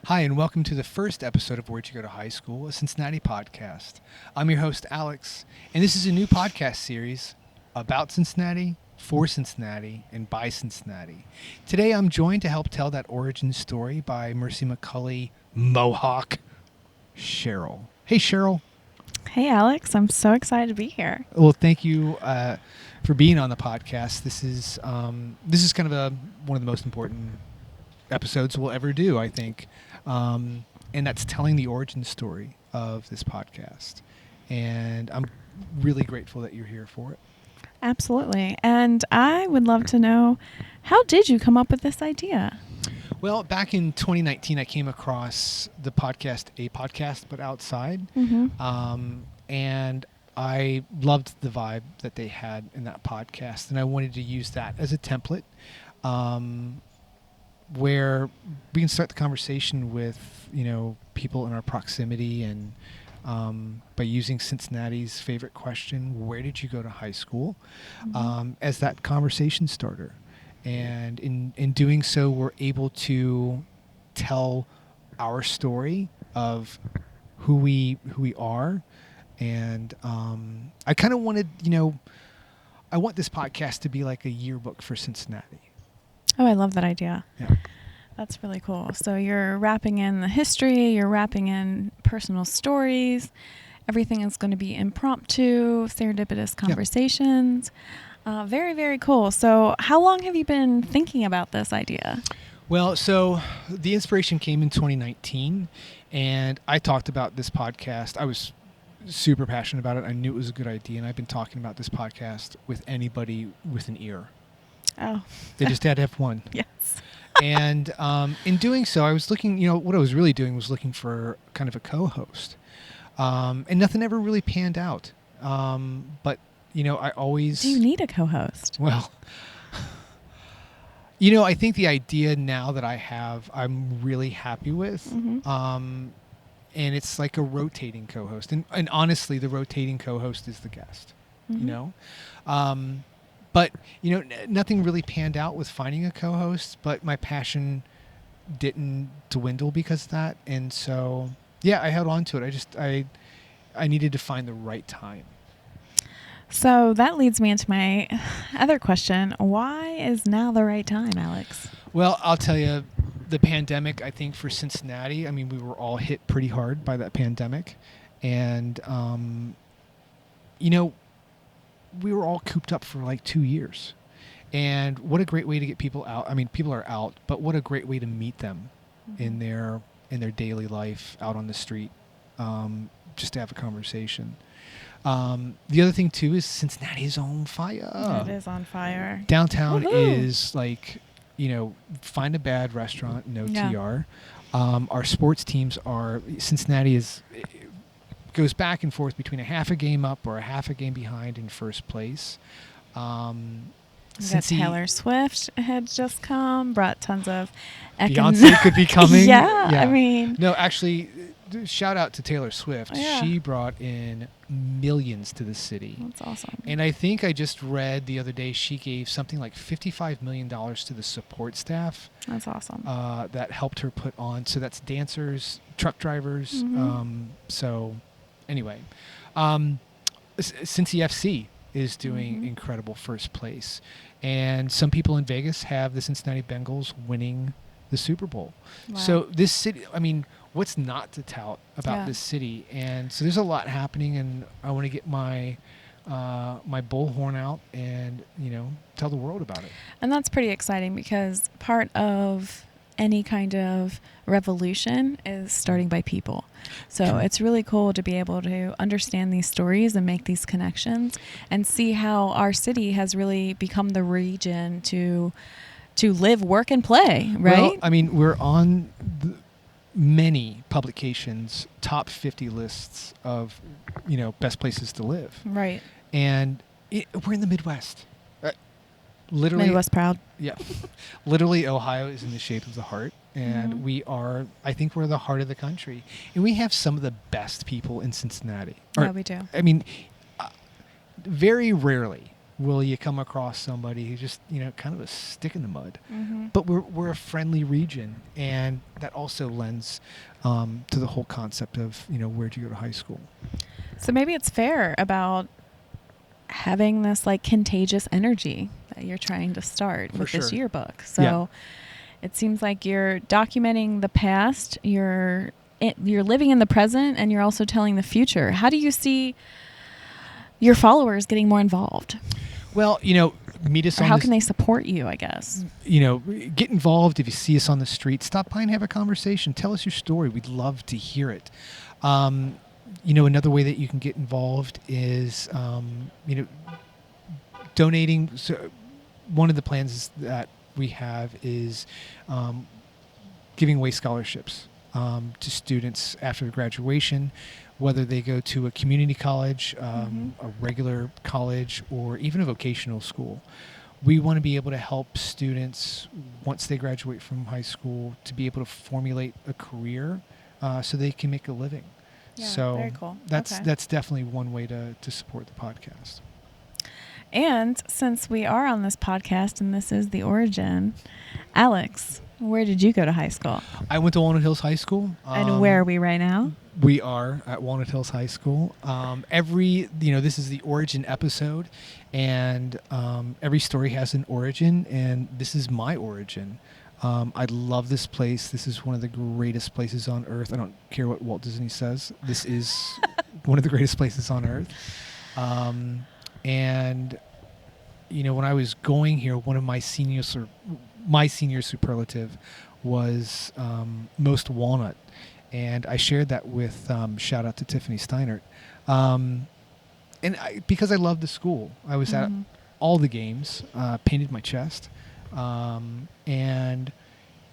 Hi, and welcome to the first episode of Where'd You Go to High School, a Cincinnati podcast. I'm your host, Alex, and this is a new podcast series about Cincinnati, for Cincinnati, and by Cincinnati. Today, I'm joined to help tell that origin story by Mercy McCulley Mohawk Cheryl. Hey, Cheryl. Hey, Alex. I'm so excited to be here. Well, thank you for being on the podcast. This is kind of one of the most important episodes we'll ever do, I think. And that's telling the origin story of this podcast. And I'm really grateful that you're here for it. Absolutely. And I would love to know, how did you come up with this idea? Well, back in 2019, I came across the podcast, A Podcast, but Outside. Mm-hmm. And I loved the vibe that they had in that podcast. And I wanted to use that as a template where we can start the conversation with, people in our proximity and by using Cincinnati's favorite question, where did you go to high school, as that conversation starter. And in doing so, we're able to tell our story of who we are. And I kind of wanted, I want this podcast to be like a yearbook for Cincinnati. Oh, I love that idea. Yeah. That's really cool. So you're wrapping in the history, you're wrapping in personal stories. Everything is going to be impromptu, serendipitous conversations. Yeah. Very, very cool. So how long have you been thinking about this idea? Well, so the inspiration came in 2019, and I talked about this podcast. I was super passionate about it. I knew it was a good idea, and I've been talking about this podcast with anybody with an ear. Oh. They just had to have one. Yes. And in doing so, I was looking, what I was really doing was looking for kind of a co-host. And nothing ever really panned out. But, I always... Do you need a co-host? Well, I think the idea now that I have, I'm really happy with. Mm-hmm. And it's like a rotating co-host. And honestly, the rotating co-host is the guest, Mm-hmm. But, nothing really panned out with finding a co-host, but my passion didn't dwindle because of that. And so, yeah, I held on to it. I needed to find the right time. So that leads me into my other question. Why is now the right time, Alex? Well, I'll tell you, the pandemic, I think for Cincinnati, we were all hit pretty hard by that pandemic. And, we were all cooped up for like 2 years. And what a great way to get people out. People are out, but what a great way to meet them in their daily life out on the street, just to have a conversation. The other thing, too, is Cincinnati is on fire. It is on fire. Downtown Woohoo! is like, find a bad restaurant, no TR. Our sports teams Cincinnati goes back and forth between a half a game up or a half a game behind in first place. Taylor Swift had just come, brought tons of... Beyonce could be coming. Yeah. No, actually, shout out to Taylor Swift. Yeah. She brought in millions to the city. That's awesome. And I think I just read the other day she gave something like $55 million to the support staff. That's awesome. That helped her put on. So that's dancers, truck drivers. Mm-hmm. Anyway, Cincy FC is doing incredible first place. And some people in Vegas have the Cincinnati Bengals winning the Super Bowl. Wow. So this city, what's not to tout about this city? And so there's a lot happening, and I want to get my bullhorn out and, tell the world about it. And that's pretty exciting because part of any kind of revolution is starting by people. So it's really cool to be able to understand these stories and make these connections and see how our city has really become the region to live, work, and play, right? Well, we're on many publications' top 50 lists of, best places to live. Right. And we're in the Midwest. Literally, Midwest proud. Yeah. Literally, Ohio is in the shape of the heart. And I think we're the heart of the country. And we have some of the best people in Cincinnati. Yeah, we do. Very rarely will you come across somebody who's just, kind of a stick in the mud. Mm-hmm. But we're a friendly region, and that also lends to the whole concept of, where'd you go to high school? So maybe it's fair about having this like contagious energy that you're trying to start For with this sure. yearbook. So Yeah. it seems like you're documenting the past, you're living in the present, and you're also telling the future. How do you see your followers getting more involved? Well, meet us Or on how this, can they support you, I guess? get involved. If you see us on the street, stop by and have a conversation. Tell us your story. We'd love to hear it. Another way that you can get involved is, donating. So one of the plans that we have is giving away scholarships to students after graduation, whether they go to a community college, a regular college, or even a vocational school. We want to be able to help students, once they graduate from high school, to be able to formulate a career so they can make a living. Yeah, So very cool. That's definitely one way to support the podcast. And since we are on this podcast and this is the origin, Alex, where did you go to high school? I went to Walnut Hills High School. And where are we right now? We are at Walnut Hills High School. This is the origin episode, and every story has an origin, and this is my origin. I love this place. This is one of the greatest places on earth. I don't care what Walt Disney says. This is one of the greatest places on earth. And when I was going here, one of my senior superlative was most walnut. And I shared that with, shout out to Tiffany Steinert. Because I loved the school, I was at all the games, painted my chest. And,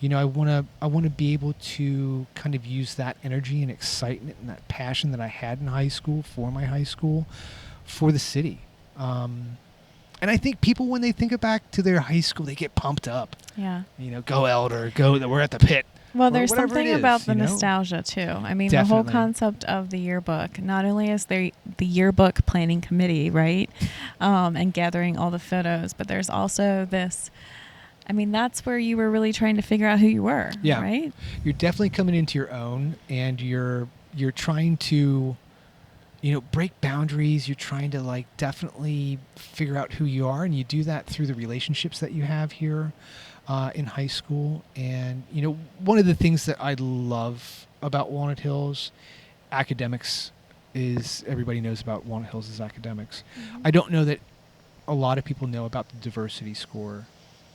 I want to be able to kind of use that energy and excitement and that passion that I had in high school for my high school, for the city. And I think people, when they think back to their high school, they get pumped up. Yeah. Go Elder, we're at the pit. Well, there's whatever something it is, about the nostalgia, too. I mean, Definitely. The whole concept of the yearbook, not only is there the yearbook planning committee, right, and gathering all the photos, but there's also this, that's where you were really trying to figure out who you were, yeah. right? You're definitely coming into your own, and you're trying to, break boundaries. You're trying to, definitely figure out who you are, and you do that through the relationships that you have here. In high school. And, one of the things that I love about Walnut Hills, academics, is everybody knows about Walnut Hills is academics. Mm-hmm. I don't know that a lot of people know about the diversity score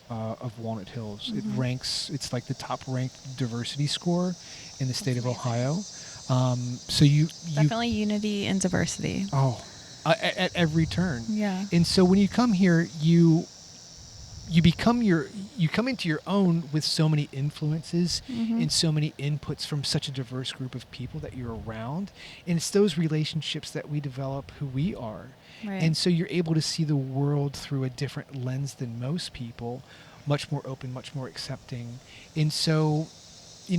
of Walnut Hills. Mm-hmm. It's like the top ranked diversity score in the state of Ohio. So you definitely unity and diversity. At every turn. Yeah. And so when you come here, you come into your own with so many influences and so many inputs from such a diverse group of people that you're around. And it's those relationships that we develop who we are. Right. And so you're able to see the world through a different lens than most people, much more open, much more accepting. And so, I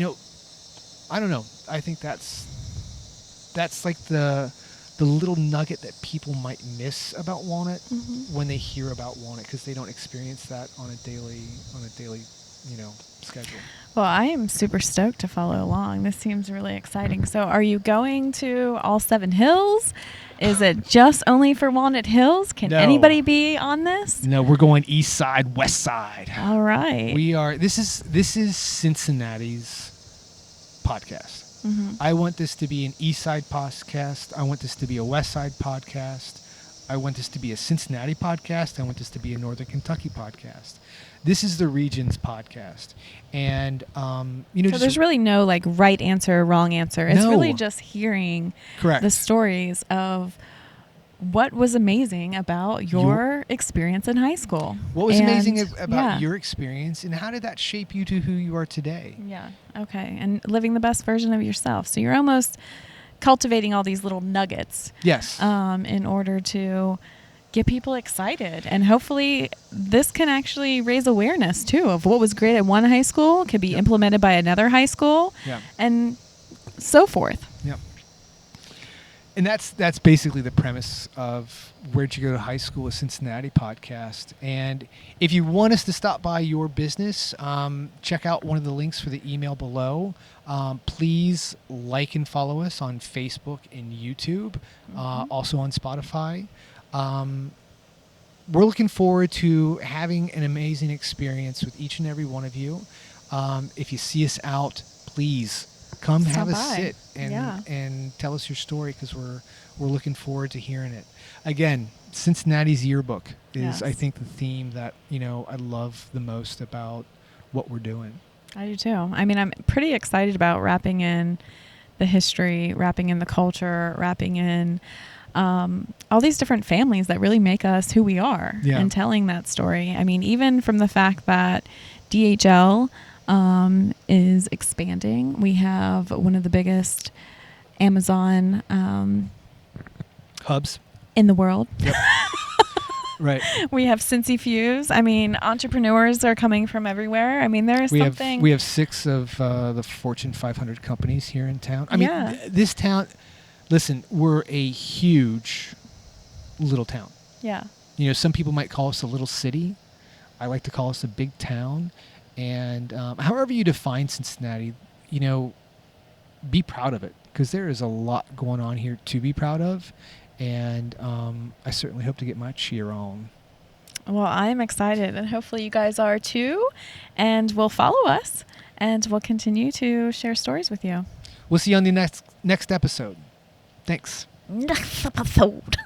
don't know. I think that's like the little nugget that people might miss about Walnut when they hear about Walnut, because they don't experience that on a daily schedule. Well, I am super stoked to follow along. This seems really exciting. So are you going to all 7 hills? Is it just only for Walnut Hills? Can anybody be on this? No, we're going east side, west side. All right. We are. This is Cincinnati's podcast. Mm-hmm. I want this to be an East Side podcast. I want this to be a West Side podcast. I want this to be a Cincinnati podcast. I want this to be a Northern Kentucky podcast. This is the region's podcast. And, so there's really no right answer or wrong answer. It's really just hearing the stories of what was amazing about your experience in high school. What was amazing about your experience, and how did that shape you to who you are today? Yeah. Okay. And living the best version of yourself. So you're almost cultivating all these little nuggets. Yes. In order to get people excited. And hopefully this can actually raise awareness too of what was great at one high school could be implemented by another high school and so forth. Yep. And that's basically the premise of Where'd You Go to High School with Cincinnati podcast. And if you want us to stop by your business, check out one of the links for the email below. Please like and follow us on Facebook and YouTube, also on Spotify. We're looking forward to having an amazing experience with each and every one of you. If you see us out, please come Stop have a by. sit and tell us your story, because we're looking forward to hearing it. Again, Cincinnati's yearbook is, Yes. I think, the theme that I love the most about what we're doing. I do too. I mean, I'm pretty excited about wrapping in the history, wrapping in the culture, wrapping in all these different families that really make us who we are, and telling that story. I mean, even from the fact that DHL is expanding. We have one of the biggest Amazon hubs in the world. Yep. Right. We have Cincy Fuse. I mean, entrepreneurs are coming from everywhere. I mean, there is something. We have 6 of the Fortune 500 companies here in town. I mean, this town. Listen, we're a huge little town. Yeah. Some people might call us a little city. I like to call us a big town. And however you define Cincinnati, be proud of it, because there is a lot going on here to be proud of. And I certainly hope to get my cheer on. Well, I'm excited, and hopefully you guys are too. And will follow us, and we'll continue to share stories with you. We'll see you on the next episode. Thanks. Next episode.